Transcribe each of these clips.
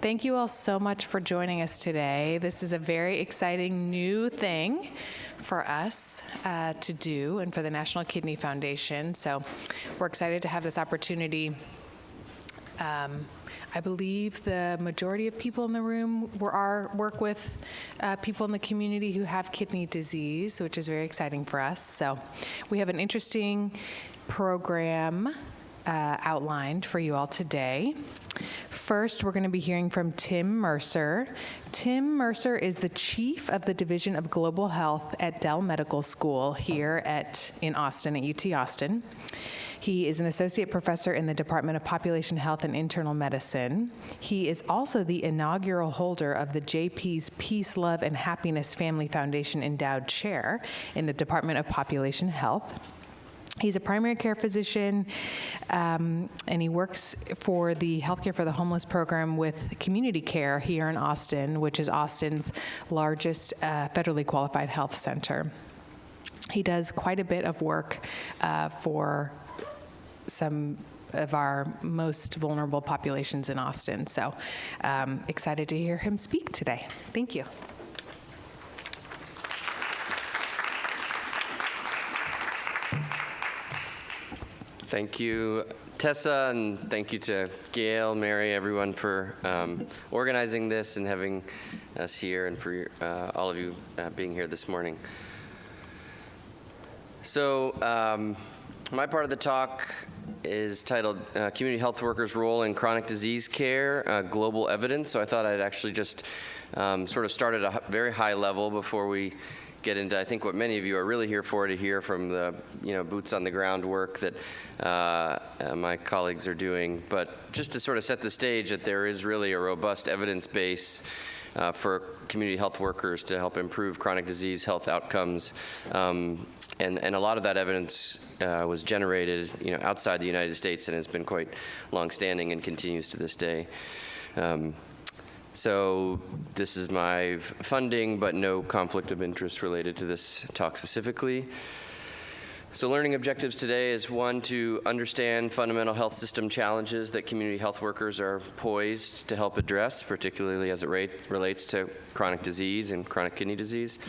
Thank you all so much for joining us today. This is a very exciting new thing for us to do and for the National Kidney Foundation. So we're excited to have this opportunity. I believe the majority of people in the room work with people in the community who have kidney disease, which is very exciting for us. So we have an interesting program outlined for you all today. First, we're going to be hearing from Tim Mercer. Tim Mercer is the chief of the Division of Global Health at Dell Medical School here in Austin, at UT Austin. He is an associate professor in the Department of Population Health and Internal Medicine. He is also the inaugural holder of the JP's Peace, Love, and Happiness Family Foundation Endowed Chair in the Department of Population Health. He's a primary care physician, and he works for the Healthcare for the Homeless program with Community Care here in Austin, which is Austin's largest federally qualified health center. He does quite a bit of work for some of our most vulnerable populations in Austin. So excited to hear him speak today. Thank you. Thank you, Tessa, and thank you to Gail, Mary, everyone for organizing this and having us here, and for all of you being here this morning. So my part of the talk is titled Community Health Workers' Role in Chronic Disease Care, Global Evidence. So I thought I'd actually just sort of start at a very high level before we get into, I think, what many of you are really here for, to hear from the boots on the ground work that my colleagues are doing. But just to sort of set the stage that there is really a robust evidence base for community health workers to help improve chronic disease health outcomes. And a lot of that evidence was generated outside the United States and has been quite longstanding and continues to this day. So this is my funding, but no conflict of interest related to this talk specifically. So learning objectives today is, one, to understand fundamental health system challenges that community health workers are poised to help address, particularly as it relates to chronic disease and chronic kidney disease.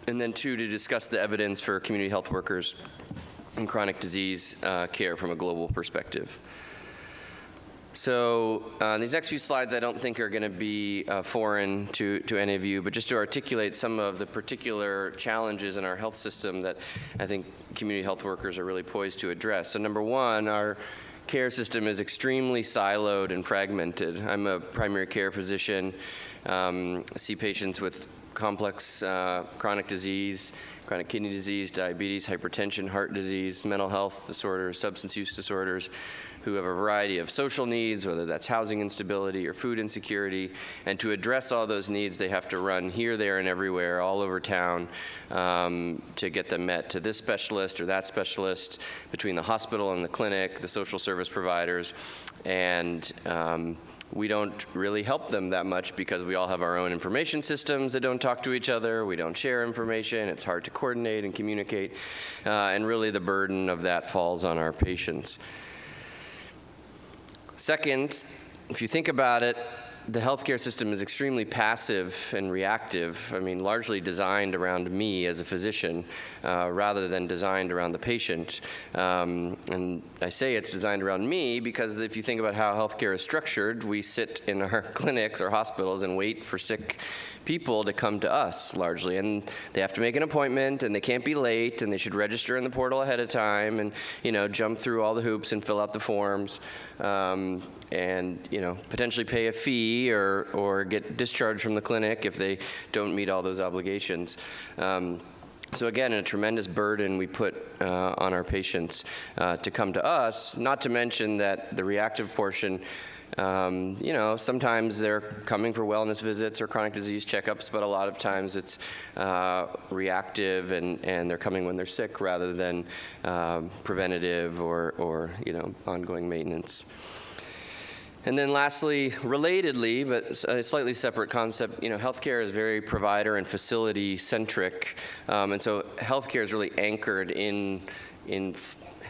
And then, two, to discuss the evidence for community health workers in chronic disease care from a global perspective. So these next few slides I don't think are going to be foreign to any of you, but just to articulate some of the particular challenges in our health system that I think community health workers are really poised to address. So number one, our care system is extremely siloed and fragmented. I'm a primary care physician, see patients with complex chronic disease, chronic kidney disease, diabetes, hypertension, heart disease, mental health disorders, substance use disorders, who have a variety of social needs, whether that's housing instability or food insecurity. And to address all those needs, they have to run here, there, and everywhere, all over town, to get them met to this specialist or that specialist, between the hospital and the clinic, the social service providers. And we don't really help them that much because we all have our own information systems that don't talk to each other. We don't share information. It's hard to coordinate and communicate. And really the burden of that falls on our patients. Second, if you think about it, the healthcare system is extremely passive and reactive. I mean, largely designed around me as a physician, rather than designed around the patient. And I say it's designed around me because if you think about how healthcare is structured, we sit in our clinics or hospitals and wait for sick people to come to us largely, and they have to make an appointment, and they can't be late, and they should register in the portal ahead of time, and jump through all the hoops and fill out the forms, and potentially pay a fee or get discharged from the clinic if they don't meet all those obligations. So again, a tremendous burden we put on our patients to come to us, not to mention that the reactive portion, sometimes they're coming for wellness visits or chronic disease checkups, but a lot of times it's reactive and they're coming when they're sick rather than preventative or ongoing maintenance. And then lastly, relatedly, but a slightly separate concept, healthcare is very provider and facility centric. And so healthcare is really anchored in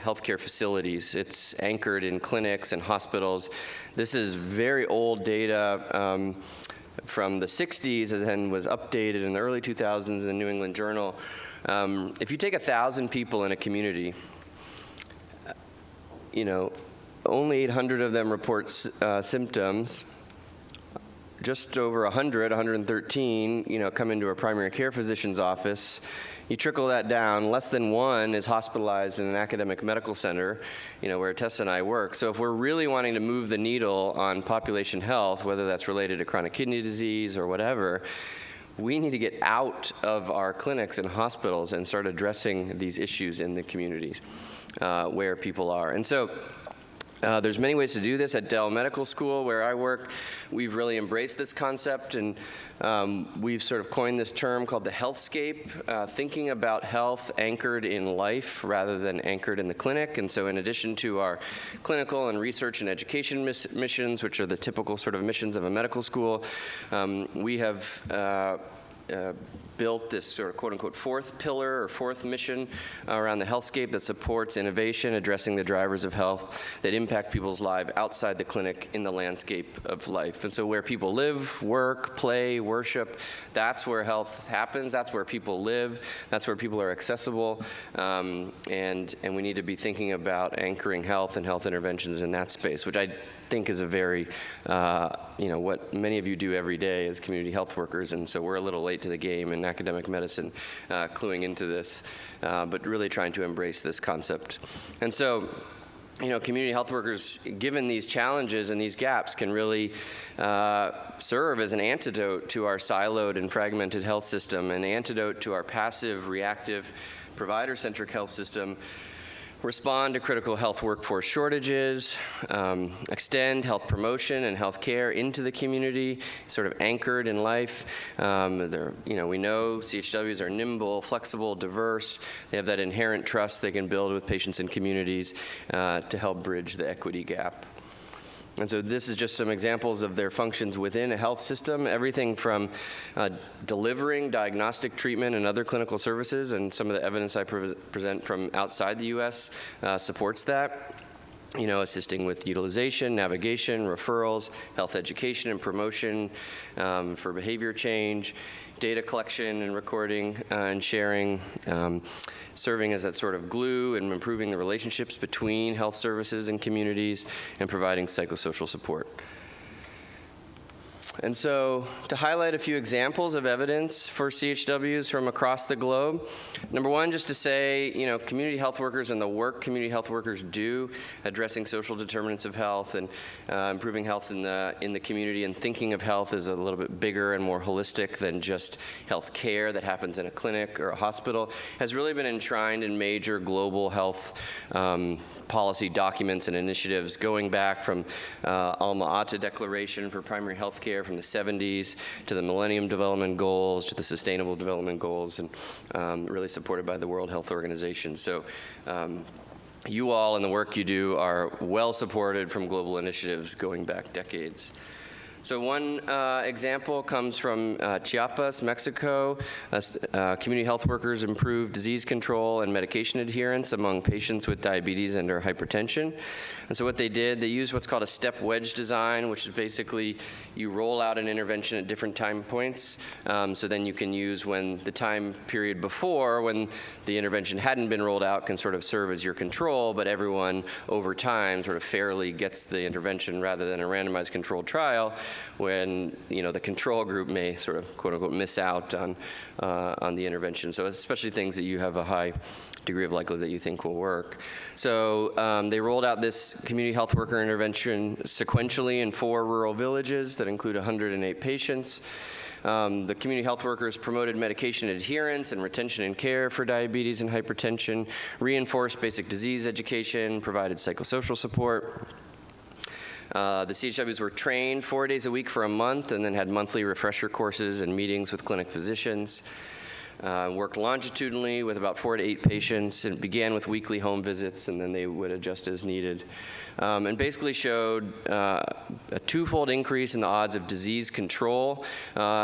healthcare facilities. It's anchored in clinics and hospitals. This is very old data from the 60s and then was updated in the early 2000s in the New England Journal. If you take 1,000 people in a community, only 800 of them report symptoms. Just over 113, come into a primary care physician's office. You trickle that down, less than one is hospitalized in an academic medical center, where Tessa and I work. So if we're really wanting to move the needle on population health, whether that's related to chronic kidney disease or whatever, we need to get out of our clinics and hospitals and start addressing these issues in the communities where people are. And so there's many ways to do this. At Dell Medical School, where I work, we've really embraced this concept, and we've sort of coined this term called the healthscape, thinking about health anchored in life rather than anchored in the clinic. And so in addition to our clinical and research and education missions, which are the typical sort of missions of a medical school, we have built this sort of quote-unquote fourth pillar or fourth mission around the healthscape that supports innovation, addressing the drivers of health that impact people's lives outside the clinic in the landscape of life. And so where people live, work, play, worship, that's where health happens. That's where people live. That's where people are accessible. And we need to be thinking about anchoring health and health interventions in that space, which I think is a very, what many of you do every day as community health workers, and so we're a little late to the game in academic medicine, cluing into this, but really trying to embrace this concept. And so, community health workers, given these challenges and these gaps, can really serve as an antidote to our siloed and fragmented health system, an antidote to our passive, reactive, provider-centric health system, respond to critical health workforce shortages, extend health promotion and health care into the community, sort of anchored in life. We know CHWs are nimble, flexible, diverse. They have that inherent trust they can build with patients and communities to help bridge the equity gap. And so this is just some examples of their functions within a health system, everything from delivering diagnostic treatment and other clinical services, and some of the evidence I present from outside the U.S. Supports that. Assisting with utilization, navigation, referrals, health education and promotion for behavior change, data collection and recording and sharing, serving as that sort of glue and improving the relationships between health services and communities, and providing psychosocial support. And so, to highlight a few examples of evidence for CHWs from across the globe, number one, just to say, community health workers and the work community health workers do, addressing social determinants of health and improving health in the community, and thinking of health as a little bit bigger and more holistic than just health care that happens in a clinic or a hospital, has really been enshrined in major global health policy documents and initiatives going back from Alma Ata Declaration for Primary Health Care from the 70s to the Millennium Development Goals to the Sustainable Development Goals, and really supported by the World Health Organization. So you all and the work you do are well supported from global initiatives going back decades. So one example comes from Chiapas, Mexico. Community health workers improve disease control and medication adherence among patients with diabetes and or hypertension. And so what they did, they used what's called a step wedge design, which is basically you roll out an intervention at different time points. So then you can use when the time period before, when the intervention hadn't been rolled out, can sort of serve as your control, but everyone over time sort of fairly gets the intervention rather than a randomized controlled trial, when the control group may sort of quote unquote miss out on the intervention. So especially things that you have a high degree of likelihood that you think will work. So they rolled out this community health worker intervention sequentially in 4 rural villages that include 108 patients. The community health workers promoted medication adherence and retention and care for diabetes and hypertension, reinforced basic disease education, provided psychosocial support. The CHWs were trained 4 days a week for a month, and then had monthly refresher courses and meetings with clinic physicians. Worked longitudinally with about 4 to 8 patients, and began with weekly home visits, and then they would adjust as needed. And basically showed a twofold increase in the odds of disease control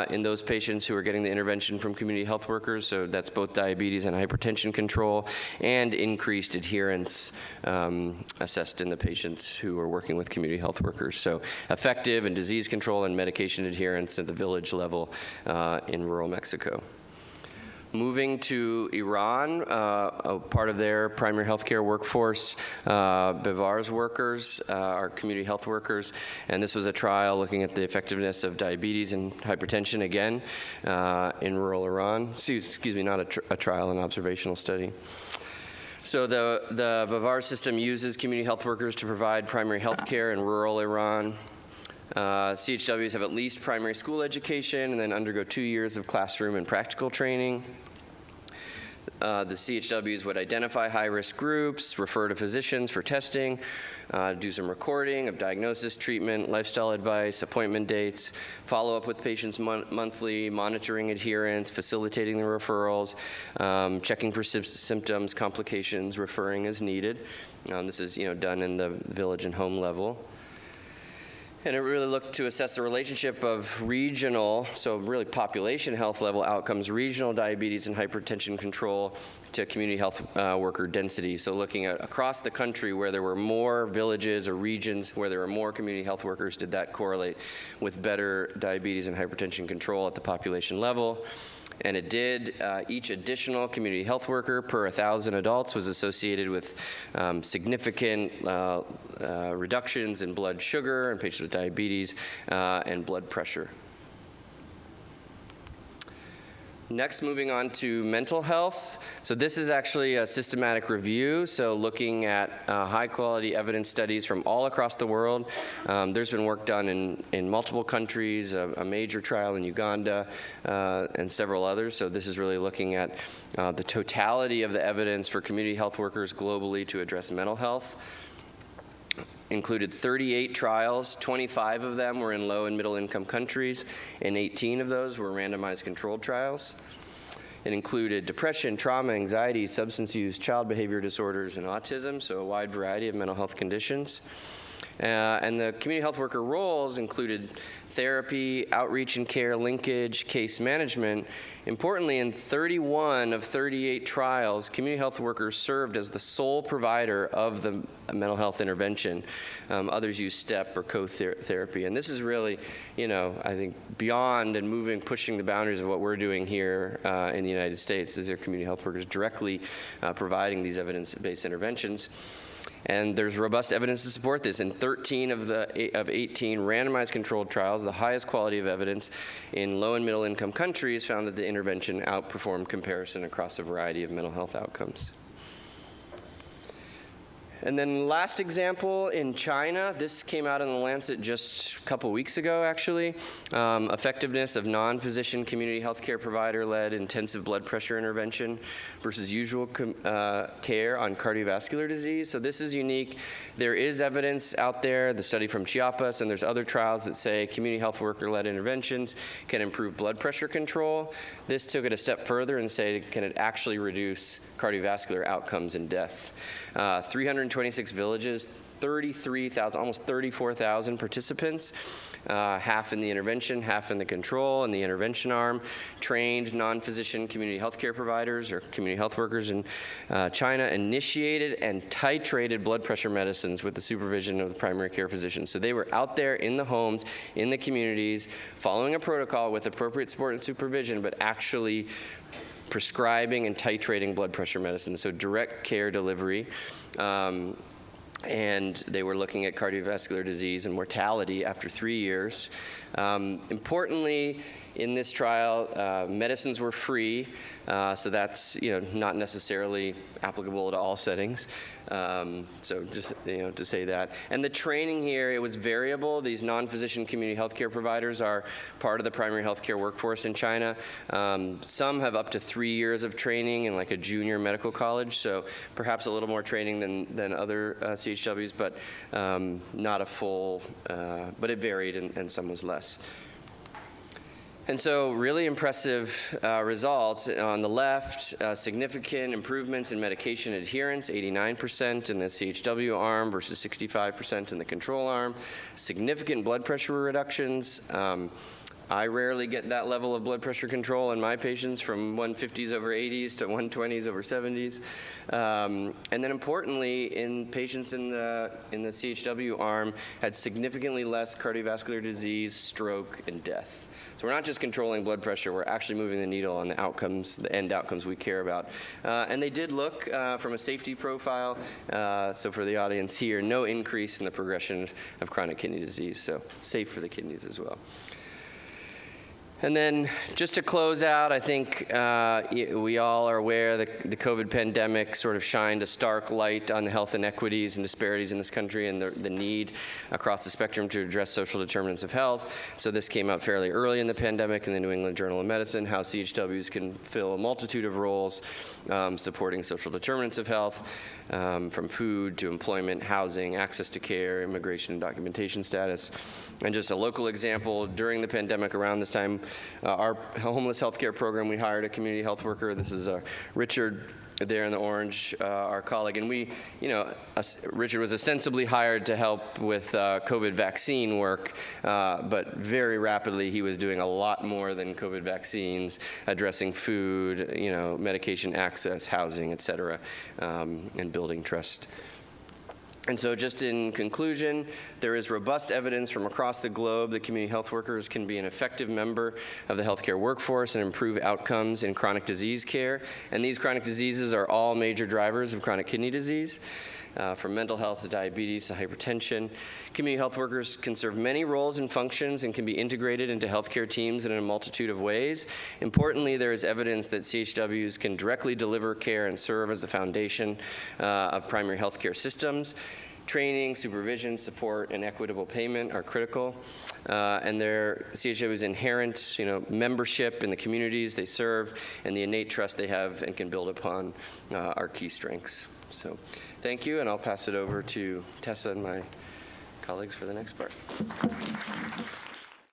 in those patients who are getting the intervention from community health workers. So that's both diabetes and hypertension control, and increased adherence assessed in the patients who are working with community health workers. So effective in disease control and medication adherence at the village level in rural Mexico. Moving to Iran, a part of their primary healthcare workforce, Bavar's workers, are community health workers, and this was a trial looking at the effectiveness of diabetes and hypertension, again, in rural Iran. Excuse me, not a trial, an observational study. So the Bavar system uses community health workers to provide primary health care in rural Iran. CHWs have at least primary school education and then undergo 2 years of classroom and practical training. The CHWs would identify high-risk groups, refer to physicians for testing, do some recording of diagnosis, treatment, lifestyle advice, appointment dates, follow up with patients monthly, monitoring adherence, facilitating the referrals, checking for symptoms, complications, referring as needed. This is done in the village and home level. And it really looked to assess the relationship of regional, so really population health level outcomes, regional diabetes and hypertension control to community health worker density. So looking at across the country where there were more villages or regions where there were more community health workers, did that correlate with better diabetes and hypertension control at the population level? And it did. Each additional community health worker per 1,000 adults was associated with significant reductions in blood sugar in patients with diabetes and blood pressure. Next, moving on to mental health. So this is actually a systematic review, so looking at high-quality evidence studies from all across the world. There's been work done in multiple countries, a major trial in Uganda, and several others. So this is really looking at the totality of the evidence for community health workers globally to address mental health. Included 38 trials, 25 of them were in low and middle income countries, and 18 of those were randomized controlled trials. It included depression, trauma, anxiety, substance use, child behavior disorders, and autism, so a wide variety of mental health conditions. And the community health worker roles included therapy, outreach and care, linkage, case management. Importantly, in 31 of 38 trials, community health workers served as the sole provider of the mental health intervention. Others use step or co-therapy. And this is really, I think beyond and pushing the boundaries of what we're doing here in the United States. These are community health workers directly providing these evidence-based interventions. And there's robust evidence to support this. In 13 of 18 randomized controlled trials, the highest quality of evidence in low and middle income countries found that the intervention outperformed comparison across a variety of mental health outcomes. And then last example in China, this came out in the Lancet just a couple weeks ago, actually. Effectiveness of non-physician community healthcare provider-led intensive blood pressure intervention versus usual care on cardiovascular disease. So this is unique. There is evidence out there, the study from Chiapas, and there's other trials that say community health worker-led interventions can improve blood pressure control. This took it a step further and said, can it actually reduce cardiovascular outcomes and death? 326 villages, 33,000, almost 34,000 participants, half in the intervention, half in the control, and the intervention arm, trained non-physician community healthcare providers or community health workers in China initiated and titrated blood pressure medicines with the supervision of the primary care physician. So they were out there in the homes, in the communities, following a protocol with appropriate support and supervision, but actually prescribing and titrating blood pressure medicine, so direct care delivery. And they were looking at cardiovascular disease and mortality after 3 years. Importantly, in this trial, medicines were free, so that's not necessarily applicable to all settings. So just to say that. And the training here, it was variable. These non-physician community healthcare providers are part of the primary healthcare workforce in China. Some have up to 3 years of training in like a junior medical college, so perhaps a little more training than other CHWs, but not a full, but it varied and some was less. And so really impressive results. On the left, significant improvements in medication adherence, 89% in the CHW arm versus 65% in the control arm. Significant blood pressure reductions. I rarely get that level of blood pressure control in my patients, from 150s over 80s to 120s over 70s. And then importantly, in patients in the CHW arm, had significantly less cardiovascular disease, stroke, and death. So we're not just controlling blood pressure, we're actually moving the needle on the outcomes, the end outcomes we care about. And they did look from a safety profile, so for the audience here, no increase in the progression of chronic kidney disease, so safe for the kidneys as well. And then just to close out, I think we all are aware that the COVID pandemic sort of shined a stark light on the health inequities and disparities in this country and the need across the spectrum to address social determinants of health. So this came out fairly early in the pandemic in the New England Journal of Medicine, how CHWs can fill a multitude of roles supporting social determinants of health, from food to employment, housing, access to care, immigration and documentation status. And just a local example, during the pandemic around this time, our homeless healthcare program, we hired a community health worker. This is Richard there in the orange, our colleague. And Richard was ostensibly hired to help with COVID vaccine work, but very rapidly he was doing a lot more than COVID vaccines, addressing food, medication access, housing, et cetera, and building trust. And so just in conclusion, there is robust evidence from across the globe that community health workers can be an effective member of the healthcare workforce and improve outcomes in chronic disease care. And these chronic diseases are all major drivers of chronic kidney disease. From mental health to diabetes to hypertension. Community health workers can serve many roles and functions and can be integrated into healthcare teams in a multitude of ways. Importantly, there is evidence that CHWs can directly deliver care and serve as the foundation of primary healthcare systems. Training, supervision, support, and equitable payment are critical. And their CHW's inherent, membership in the communities they serve and the innate trust they have and can build upon are key strengths. So thank you, and I'll pass it over to Tessa and my colleagues for the next part.